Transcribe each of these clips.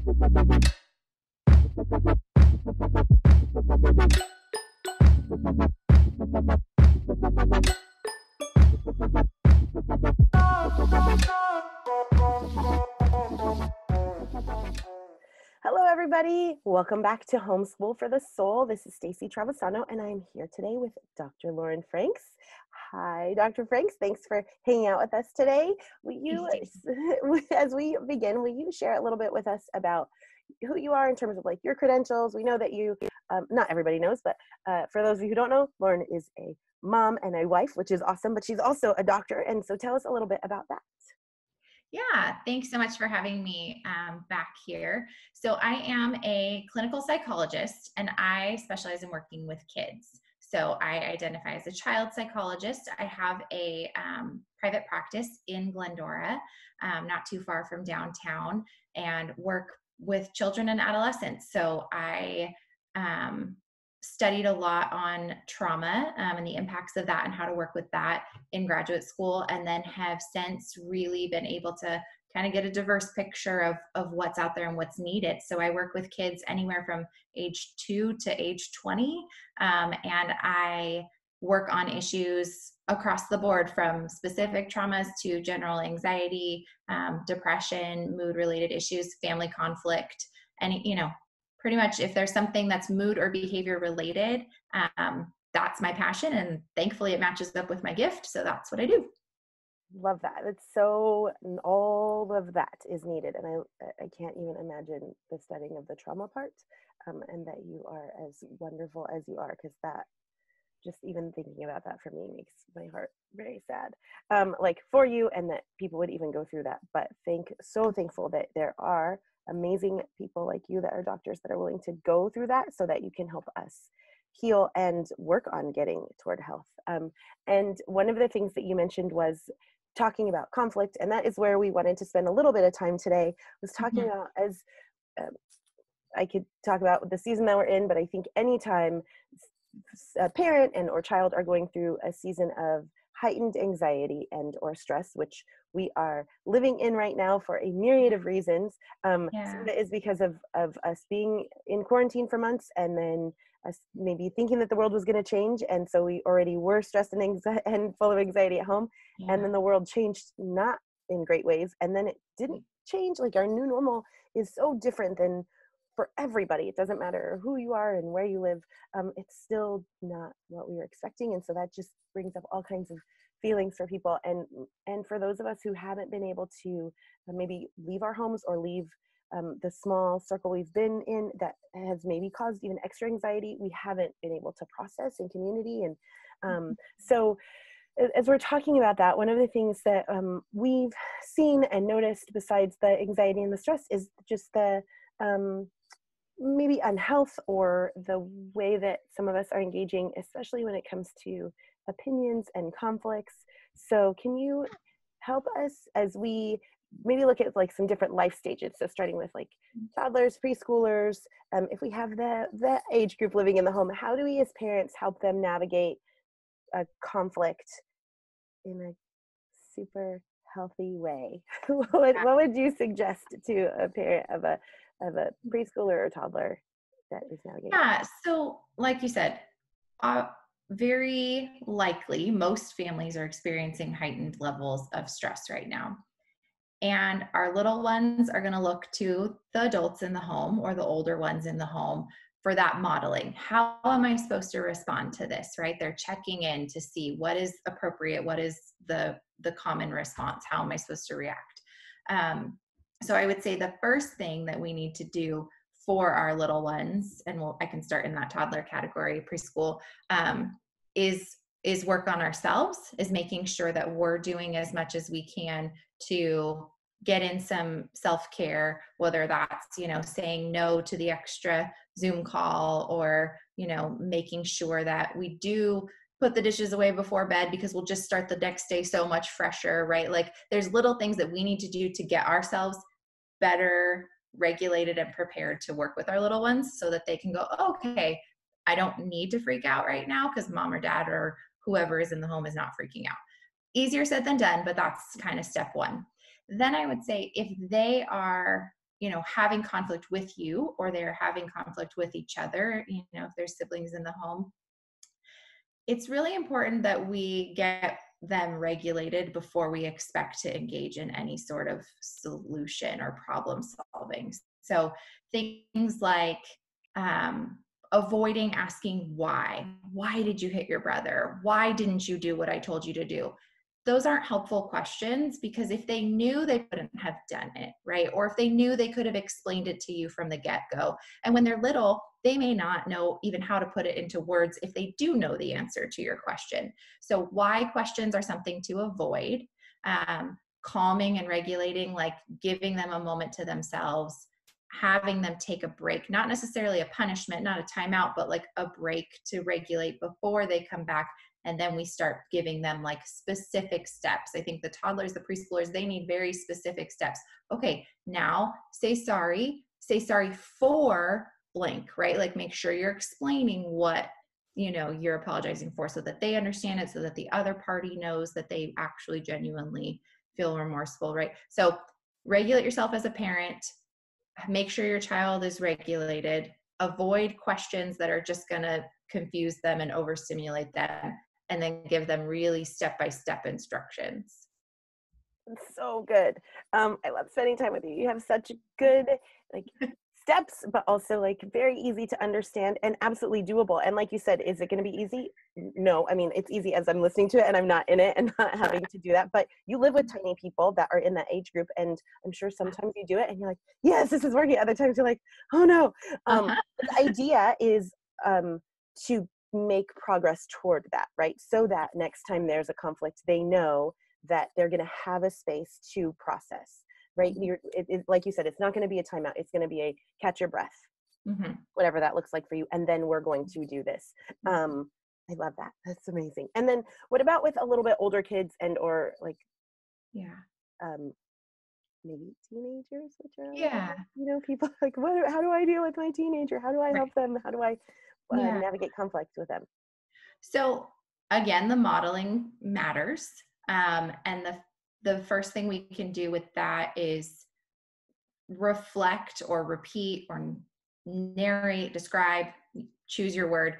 Hello, everybody. Welcome back to Homeschool for the Soul. This is Staci Travisano, and I'm here today with Dr. Lauren Franks. Hi, Dr. Franks. Thanks for hanging out with us today. As we begin, will you share a little bit with us about who you are in terms of like your credentials? We know that you, not everybody knows, but for those of you who don't know, Lauren is a mom and a wife, which is awesome, but she's also a doctor. And so tell us a little bit about that. Yeah, thanks so much for having me back here. So I am a clinical psychologist and I specialize in working with kids. So I identify as a child psychologist. I have a private practice in Glendora, not too far from downtown, and work with children and adolescents. So I studied a lot on trauma and the impacts of that and how to work with that in graduate school, and then have since really been able to kind of get a diverse picture of what's out there and what's needed. So I work with kids anywhere from age 2 to age 20, and I work on issues across the board from specific traumas to general anxiety, depression, mood-related issues, family conflict, and pretty much if there's something that's mood or behavior related, that's my passion. And thankfully it matches up with my gift. So that's what I do. Love that. It's so, all of that is needed. And I can't even imagine the studying of the trauma part, and that you are as wonderful as you are, because that, just even thinking about that for me makes my heart very sad, like for you, and that people would even go through that. But so thankful that there are amazing people like you that are doctors that are willing to go through that so that you can help us heal and work on getting toward health. And one of the things that you mentioned was talking about conflict, and that is where we wanted to spend a little bit of time today, was talking about, as I could talk about the season that we're in, but I think anytime a parent and or child are going through a season of heightened anxiety and or stress, which we are living in right now for a myriad of reasons. Some of it is because of us being in quarantine for months, and then us maybe thinking that the world was going to change, and so we already were stressed and full of anxiety at home, and then the world changed not in great ways, and then it didn't change. Like, our new normal is so different than for everybody. It doesn't matter who you are and where you live. It's still not what we were expecting. And so that just brings up all kinds of feelings for people. And for those of us who haven't been able to maybe leave our homes or leave the small circle we've been in, that has maybe caused even extra anxiety, we haven't been able to process in community. And so as we're talking about that, one of the things that we've seen and noticed besides the anxiety and the stress is just the maybe unhealth, or the way that some of us are engaging, especially when it comes to opinions and conflicts. So can you help us as we maybe look at like some different life stages? So starting with like toddlers, preschoolers, if we have the age group living in the home, how do we as parents help them navigate a conflict in a super healthy way? What would you suggest to a parent of a preschooler or toddler that is navigating? Yeah, so like you said, very likely most families are experiencing heightened levels of stress right now. And our little ones are going to look to the adults in the home or the older ones in the home for that modeling. How am I supposed to respond to this, right? They're checking in to see what is appropriate, what is the common response, how am I supposed to react? So I would say the first thing that we need to do for our little ones, and I can start in that toddler category, preschool, is work on ourselves, is making sure that we're doing as much as we can to get in some self-care, whether that's, saying no to the extra Zoom call, or, making sure that we do put the dishes away before bed because we'll just start the next day so much fresher, right? Like, there's little things that we need to do to get ourselves better regulated and prepared to work with our little ones so that they can go, oh, okay, I don't need to freak out right now because mom or dad or whoever is in the home is not freaking out. Easier said than done, but that's kind of step one. Then I would say if they are having conflict with you, or they're having conflict with each other, if there's siblings in the home, it's really important that we get them regulated before we expect to engage in any sort of solution or problem solving. So things like avoiding asking why. Why did you hit your brother? Why didn't you do what I told you to do? Those aren't helpful questions, because if they knew, they wouldn't have done it, right? Or if they knew, they could have explained it to you from the get-go. And when they're little, they may not know even how to put it into words if they do know the answer to your question. So why questions are something to avoid. Calming and regulating, like giving them a moment to themselves, having them take a break, not necessarily a punishment, not a timeout, but like a break to regulate before they come back. And then we start giving them like specific steps. I think the toddlers, the preschoolers, they need very specific steps. Okay, now say sorry for blank, right? Like make sure you're explaining what you're apologizing for, so that they understand it, so that the other party knows that they actually genuinely feel remorseful, right? So regulate yourself as a parent, make sure your child is regulated, avoid questions that are just going to confuse them and overstimulate them, and then give them really step-by-step instructions. So good. I love spending time with you. You have such good like steps, but also like very easy to understand and absolutely doable. And like you said, is it going to be easy? No. I mean, it's easy as I'm listening to it and I'm not in it and not having to do that. But you live with tiny people that are in that age group, and I'm sure sometimes you do it and you're like, yes, this is working. Other times you're like, oh no. The idea is to make progress toward that, right? So that next time there's a conflict, they know that they're going to have a space to process, right? Like you said, it's not going to be a timeout. It's going to be a catch your breath, whatever that looks like for you. And then we're going to do this. I love that. That's amazing. And then what about with a little bit older kids or like, maybe teenagers, which are, people like, how do I deal with my teenager? How do I help them? How do I navigate conflict with them? So again, the modeling matters. And the first thing we can do with that is reflect or repeat or narrate, describe, choose your word,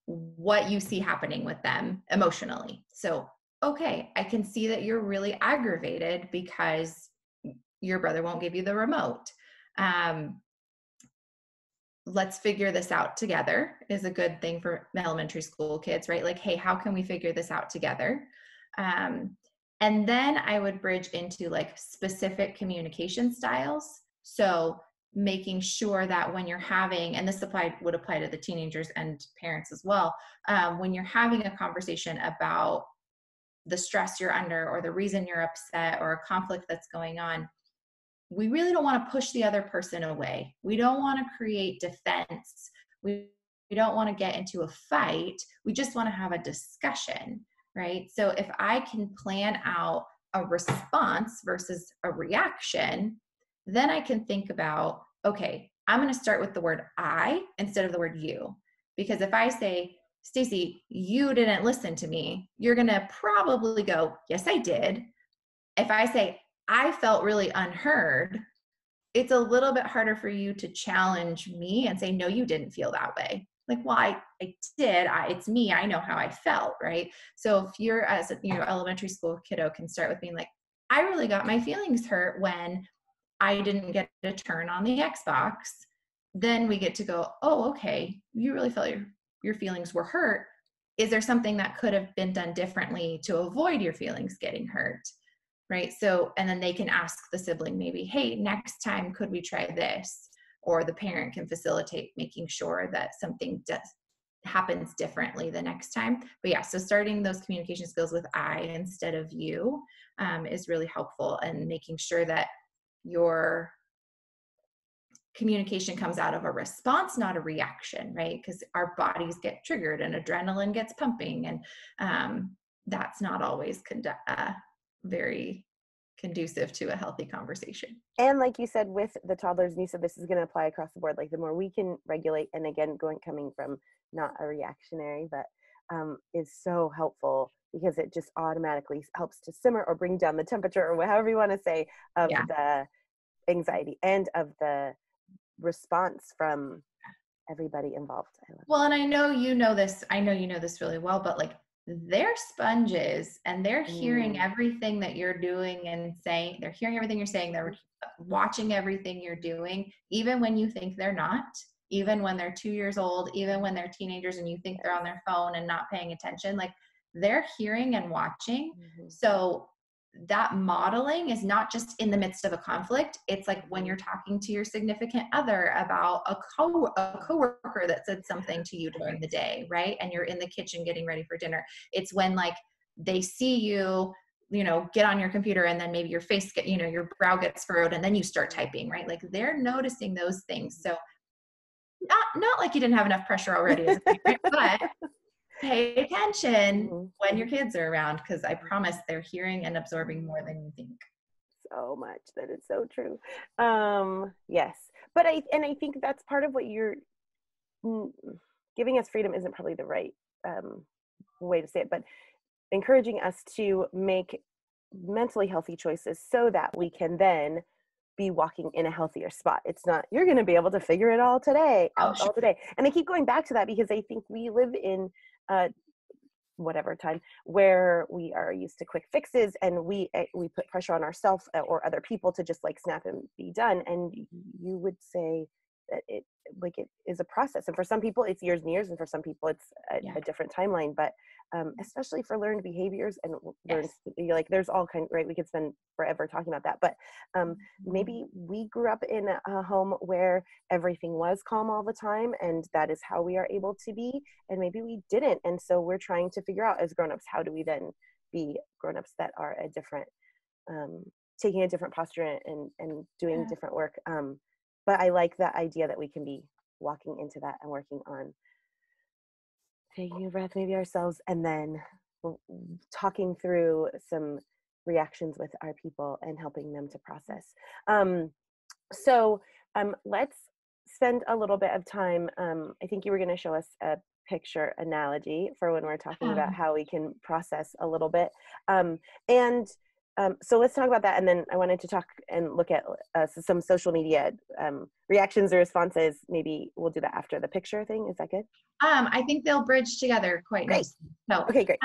what you see happening with them emotionally. So, okay, I can see that you're really aggravated because your brother won't give you the remote. Let's figure this out together is a good thing for elementary school kids, right? Like, hey, how can we figure this out together? And then I would bridge into like specific communication styles. So making sure that when you're having, and this would apply to the teenagers and parents as well, when you're having a conversation about the stress you're under or the reason you're upset or a conflict that's going on, we really don't want to push the other person away. We don't want to create defense. We don't want to get into a fight. We just want to have a discussion, right? So if I can plan out a response versus a reaction, then I can think about, okay, I'm going to start with the word I instead of the word you. Because if I say, Staci, you didn't listen to me, you're going to probably go, yes, I did. If I say, I felt really unheard, it's a little bit harder for you to challenge me and say, no, you didn't feel that way. Like, well, I did. It's me. I know how I felt, right? So if you're as a elementary school kiddo can start with being like, I really got my feelings hurt when I didn't get a turn on the Xbox. Then we get to go, oh, okay, you really felt your feelings were hurt. Is there something that could have been done differently to avoid your feelings getting hurt? Right? So, and then they can ask the sibling maybe, hey, next time, could we try this? Or the parent can facilitate making sure that something happens differently the next time. But yeah, so starting those communication skills with I instead of you is really helpful, and making sure that your communication comes out of a response, not a reaction, right? Because our bodies get triggered and adrenaline gets pumping, and that's not always very conducive to a healthy conversation. And like you said, with the toddlers, and you said this is going to apply across the board, like the more we can regulate, and again, coming from not a reactionary, but is so helpful, because it just automatically helps to simmer or bring down the temperature, or however you want to say, of anxiety and of the response from everybody involved. I love Well, and I know you know this really well, but like they're sponges and they're that. hearing everything that you're doing and saying, they're hearing everything you're saying, they're watching everything you're doing, even when you think they're not, even when they're 2 years old, even when they're teenagers and you think they're on their phone and not paying attention, like they're hearing and watching. Mm-hmm. So that modeling is not just in the midst of a conflict. It's like when you're talking to your significant other about a coworker that said something to you during the day, right? And you're in the kitchen getting ready for dinner. It's when like they see you, get on your computer and then maybe your face your brow gets furrowed and then you start typing, right? Like they're noticing those things. So not like you didn't have enough pressure already as a parent, but pay attention Mm-hmm. when your kids are around, because I promise they're hearing and absorbing more than you think. So much. That is so true. Yes, but I think that's part of what you're mm, giving us freedom isn't probably the right way to say it, but encouraging us to make mentally healthy choices so that we can then be walking in a healthier spot. It's not you're going to be able to figure it all today Oh, out sure. all today. And I keep going back to that because I think we live in whatever time where we are used to quick fixes, and we put pressure on ourselves or other people to just like snap and be done. And you would say that it is a process, and for some people it's years and years, and for some people it's Yeah. a different timeline. But especially for learned behaviors and learned, Yes. like there's all kind, right? We could spend forever talking about that, but maybe we grew up in a home where everything was calm all the time, and that is how we are able to be, and maybe we didn't. And so we're trying to figure out as grown-ups, how do we then be grown-ups that are a different taking a different posture and doing Yeah. different work. But I like the idea that we can be walking into that and working on taking a breath, maybe ourselves, and then talking through some reactions with our people and helping them to process. So let's spend a little bit of time. I think you were going to show us a picture analogy for when we're talking about how we can process a little bit. And so let's talk about that. And then I wanted to talk and look at some social media reactions or responses. Maybe we'll do that after the picture thing. Is that good? I think they'll bridge together quite Great. nicely. So, Okay, great.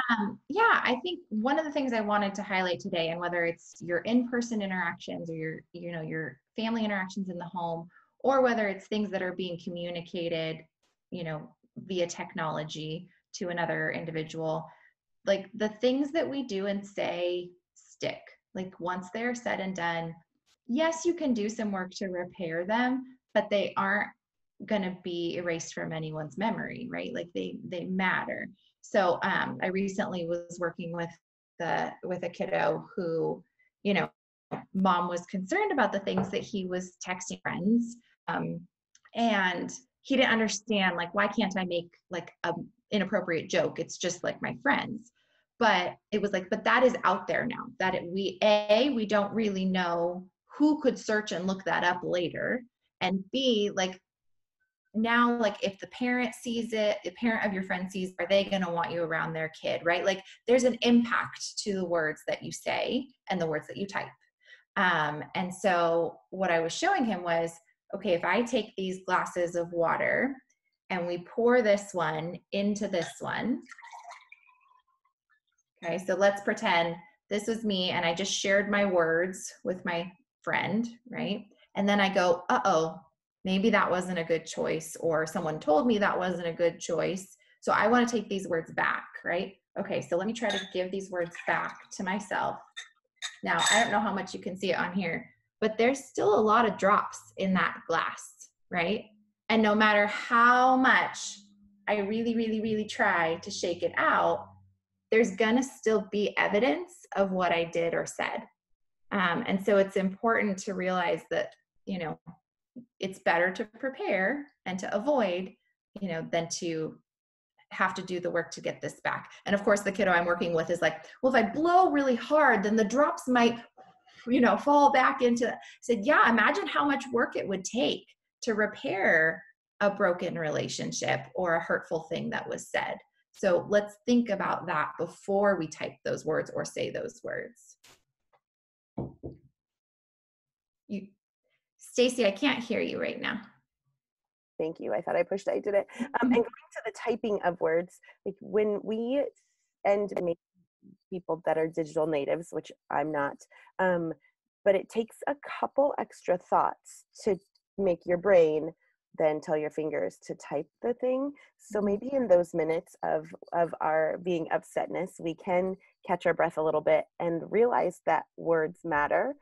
yeah, I think one of the things I wanted to highlight today, and whether it's your in-person interactions or your family interactions in the home, or whether it's things that are being communicated, via technology to another individual, like the things that we do and say stick. Like once they're said and done, yes, you can do some work to repair them, but they aren't going to be erased from anyone's memory, right? Like they matter. So I recently was working with a kiddo who, mom was concerned about the things that he was texting friends, and he didn't understand, like, why can't I make like a inappropriate joke? It's just like my friends. But it was like, but that is out there now. That we don't really know who could search and look that up later, and B, like now, like if the parent sees it, the parent of your friend sees, are they going to want you around their kid, right? Like there's an impact to the words that you say and the words that you type. And so what I was showing him was, okay, if I take these glasses of water and we pour this one into this one, okay, so let's pretend this was me and I just shared my words with my friend, right? And then I go, uh-oh, maybe that wasn't a good choice, or someone told me that wasn't a good choice. So I want to take these words back, right? Okay, so let me try to give these words back to myself. Now, I don't know how much you can see it on here, but there's still a lot of drops in that glass, right? And no matter how much I really, really, really try to shake it out, there's gonna still be evidence of what I did or said. And so it's important to realize that, it's better to prepare and to avoid, than to have to do the work to get this back. And of course, the kiddo I'm working with is like, well, if I blow really hard, then the drops might, fall back into. I said, yeah, imagine how much work it would take to repair a broken relationship or a hurtful thing that was said. So let's think about that before we type those words or say those words. Staci, I can't hear you right now. Thank you. I thought I pushed, I did it. And going to the typing of words, like when we, and maybe people that are digital natives, which I'm not, but it takes a couple extra thoughts to make your brain then tell your fingers to type the thing. So maybe in those minutes of our being upsetness, we can catch our breath a little bit and realize that words matter,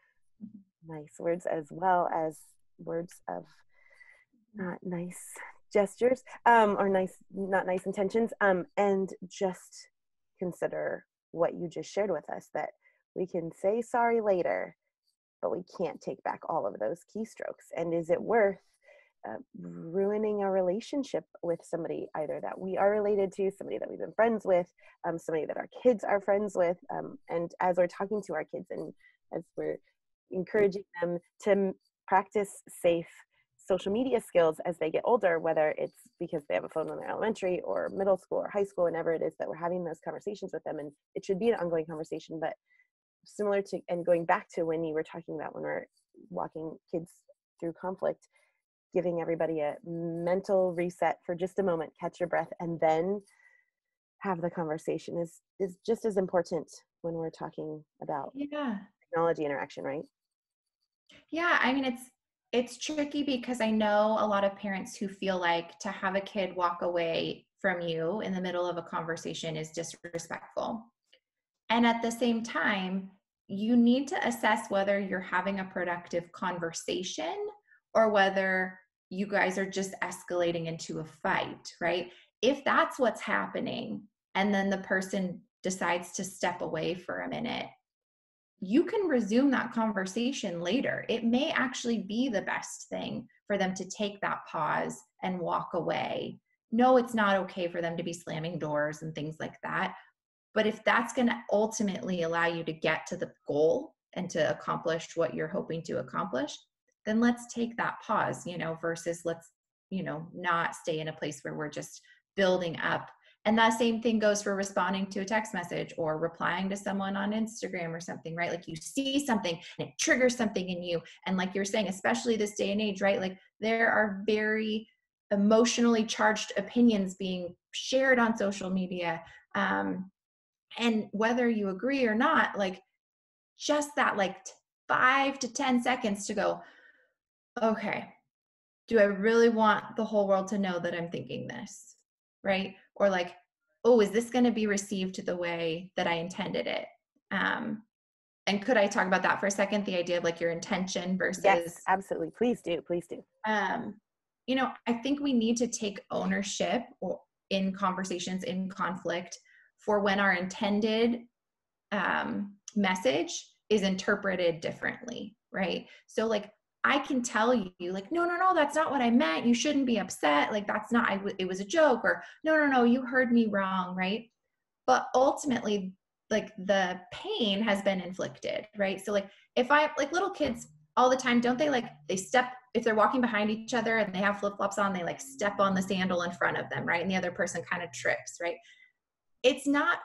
nice words as well as words of not nice gestures, or not nice intentions, and just consider what you just shared with us, that we can say sorry later, but we can't take back all of those keystrokes. And is it worth ruining a relationship with somebody either that we are related to, somebody that we've been friends with, somebody that our kids are friends with, and as we're talking to our kids and as we're encouraging them to practice safe social media skills as they get older, whether it's because they have a phone when they're elementary or middle school or high school, whenever it is that we're having those conversations with them. And it should be an ongoing conversation, but similar to, and going back to when you were talking about when we're walking kids through conflict, giving everybody a mental reset for just a moment, catch your breath, and then have the conversation is just as important when we're talking about Yeah. technology interaction, right? Yeah, I mean it's tricky because I know a lot of parents who feel like to have a kid walk away from you in the middle of a conversation is disrespectful. And at the same time, you need to assess whether you're having a productive conversation or whether you guys are just escalating into a fight, right? If that's what's happening, and then the person decides to step away for a minute, you can resume that conversation later. It may actually be the best thing for them to take that pause and walk away. No, it's not okay for them to be slamming doors and things like that. But if that's going to ultimately allow you to get to the goal and to accomplish what you're hoping to accomplish, then let's take that pause, versus let's, not stay in a place where we're just building up. And that same thing goes for responding to a text message or replying to someone on Instagram or something, right? Like you see something and it triggers something in you. And like you're saying, especially this day and age, right? Like there are very emotionally charged opinions being shared on social media. And whether you agree or not, like just that 5 to 10 seconds to go, okay, do I really want the whole world to know that I'm thinking this? Right? Or like, oh, is this going to be received the way that I intended it? And could I talk about that for a second? The idea of like your intention Yes, versus, absolutely. Please do. Please do. um, I think we need to take ownership in conversations, in conflict, for when our intended message is interpreted differently, right? So like I can tell you like, no, that's not what I meant. You shouldn't be upset. Like that's not, it was a joke, or no, you heard me wrong, right? But ultimately, like the pain has been inflicted, right? So like if I, like little kids all the time, don't they they step, if they're walking behind each other and they have flip-flops on, they like step on the sandal in front of them, right? And the other person kind of trips, right? It's not,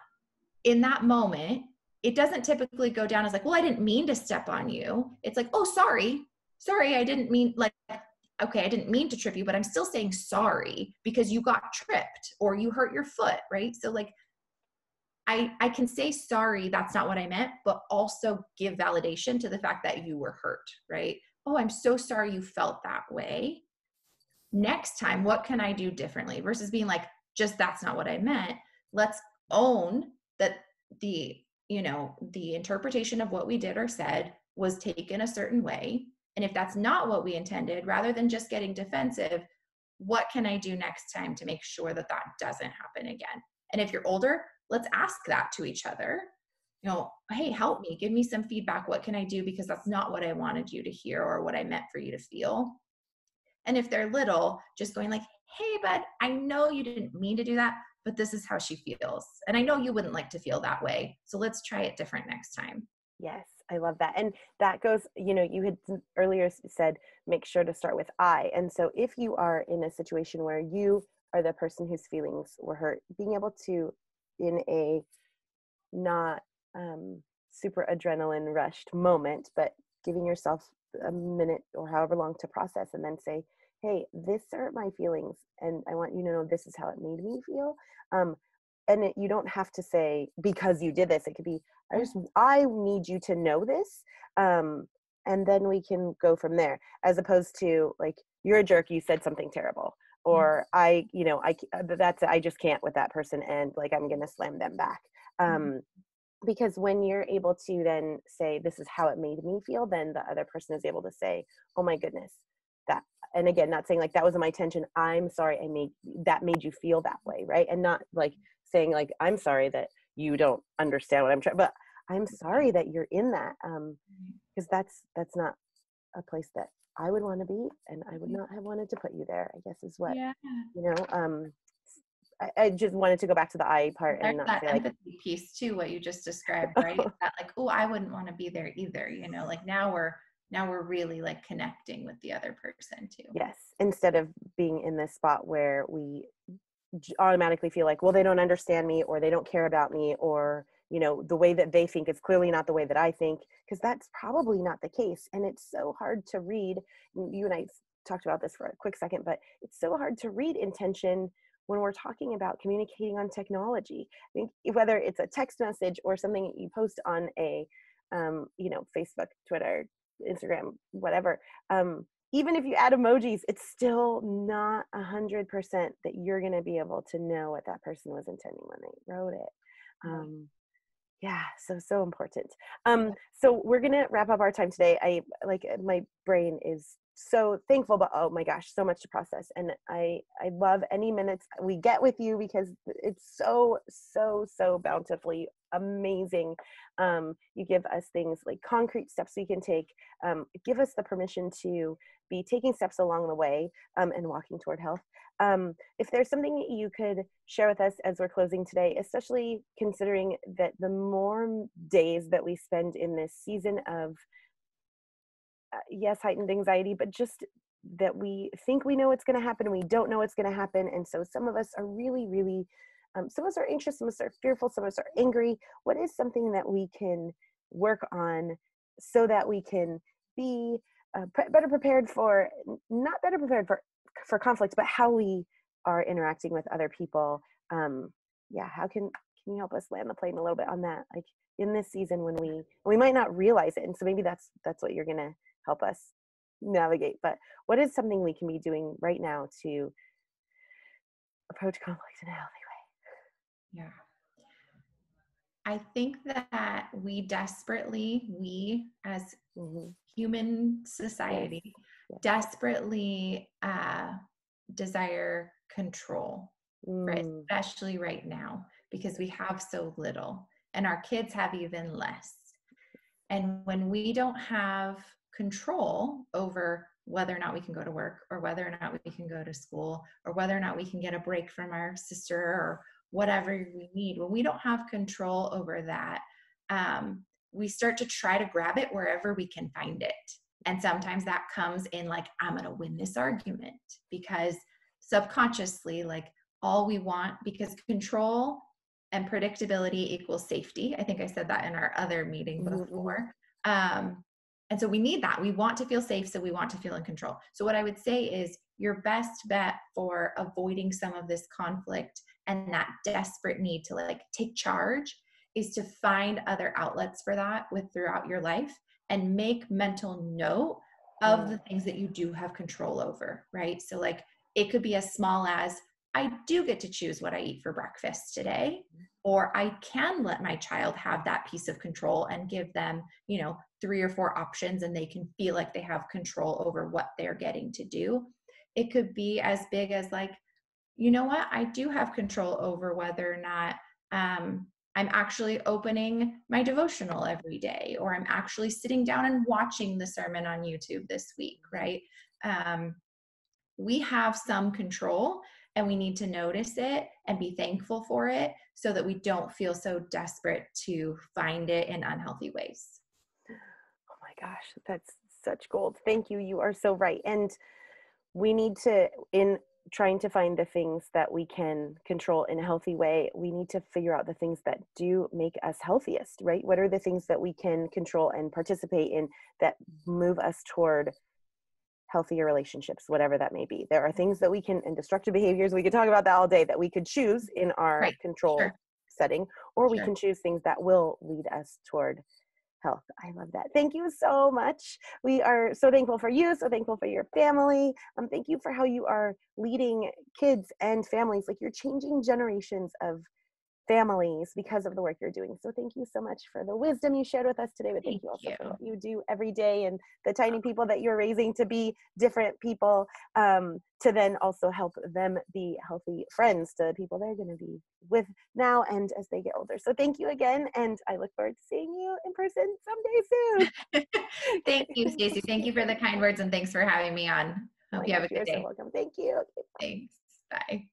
in that moment, it doesn't typically go down as like, well, I didn't mean to step on you. It's like, oh, sorry, I didn't mean, like, okay, I didn't mean to trip you, but I'm still saying sorry because you got tripped or you hurt your foot, right? So like I can say sorry, that's not what I meant, but also give validation to the fact that you were hurt, right? Oh, I'm so sorry you felt that way. Next time, what can I do differently? Versus being like, just that's not what I meant. Let's own that the interpretation of what we did or said was taken a certain way. And if that's not what we intended, rather than just getting defensive, what can I do next time to make sure that that doesn't happen again? And if you're older, let's ask that to each other. Hey, help me, give me some feedback. What can I do? Because that's not what I wanted you to hear or what I meant for you to feel. And if they're little, just going like, hey, bud, I know you didn't mean to do that, but this is how she feels. And I know you wouldn't like to feel that way. So let's try it different next time. Yes, I love that. And that goes, you had earlier said, make sure to start with I. And so if you are in a situation where you are the person whose feelings were hurt, being able to, in a not super adrenaline rushed moment, but giving yourself a minute or however long to process, and then say, hey, this are my feelings, and I want you to know this is how it made me feel. You don't have to say, because you did this. It could be, I need you to know this. And then we can go from there, as opposed to like, you're a jerk, you said something terrible, or I just can't with that person, and like, I'm going to slam them back. Because when you're able to then say, this is how it made me feel, then the other person is able to say, oh my goodness, that, and again, not saying like, that wasn't my intention, I'm sorry, that made you feel that way, right? And not like saying like, I'm sorry that you don't understand what I'm trying, but I'm sorry that you're in that, because that's not a place that I would want to be, and I would not have wanted to put you there, I guess, is what, I just wanted to go back to the I part. There's and not that say empathy piece too, what you just described, right? That like, oh, I wouldn't want to be there either, like now we're really like connecting with the other person too. Yes, instead of being in this spot where we automatically feel like, well, they don't understand me, or they don't care about me, or the way that they think is clearly not the way that I think, because that's probably not the case. And it's so hard to read. You and I talked about this for a quick second, but it's so hard to read intention when we're talking about communicating on technology. I think whether it's a text message or something you post on a Facebook, Twitter, Instagram, whatever, even if you add emojis, it's still not 100% that you're going to be able to know what that person was intending when they wrote it. Yeah, so important. So we're gonna wrap up our time today. My brain is so thankful, but oh my gosh, so much to process. And I love any minutes we get with you, because it's so bountifully amazing. You give us things like concrete steps we can take, give us the permission to be taking steps along the way, and walking toward health. If there's something you could share with us as we're closing today, especially considering that the more days that we spend in this season of, yes, heightened anxiety, but just that we think we know what's going to happen and we don't know what's going to happen. And so some of us are really, really, some of us are anxious, some of us are fearful, some of us are angry. What is something that we can work on so that we can be better prepared for, not better prepared for conflict, but how we are interacting with other people? How can you help us land the plane a little bit on that, like in this season when we might not realize it? And so maybe that's what you're gonna help us navigate. But what is something we can be doing right now to approach conflict in a healthy way? Yeah, I think that we as human society, desperately desire control, right? Especially right now, because we have so little, and our kids have even less. And when we don't have control over whether or not we can go to work, or whether or not we can go to school, or whether or not we can get a break from our sister, or whatever we need, when we don't have control over that, we start to try to grab it wherever we can find it. And sometimes that comes in like, I'm going to win this argument, because subconsciously, like, all we want, because control and predictability equals safety. I think I said that in our other meeting before. And so we need that. We want to feel safe, so we want to feel in control. So what I would say is your best bet for avoiding some of this conflict and that desperate need to like take charge is to find other outlets for that throughout your life, and make mental note of the things that you do have control over, right? So like, it could be as small as, I do get to choose what I eat for breakfast today, or I can let my child have that piece of control and give them, 3 or 4 options, and they can feel like they have control over what they're getting to do. It could be as big as like, you know what, I do have control over whether or not I'm actually opening my devotional every day, or I'm actually sitting down and watching the sermon on YouTube this week, right? We have some control, and we need to notice it and be thankful for it, so that we don't feel so desperate to find it in unhealthy ways. Oh my gosh, that's such gold. Thank you. You are so right. And we need to, in trying to find the things that we can control in a healthy way, we need to figure out the things that do make us healthiest, right? What are the things that we can control and participate in that move us toward healthier relationships, whatever that may be? There are things that we can, and destructive behaviors, we could talk about that all day, that we could choose in our Right. control Sure. setting, or we Sure. can choose things that will lead us toward health. I love that. Thank you so much. We are so thankful for you, so thankful for your family. Thank you for how you are leading kids and families. Like, you're changing generations of families because of the work you're doing. So thank you so much for the wisdom you shared with us today, but thank Thank you also you. for what you do every day and the tiny people that you're raising to be different people, to then also help them be healthy friends to people they're going to be with now and as they get older. So thank you again, and I look forward to seeing you in person someday Thank you, soon. Stacy. Thank you for the kind words, and thanks for having me on. Oh Hope my you have gosh, a you good are so day. welcome. Thank you. Okay, bye. Thanks. Bye.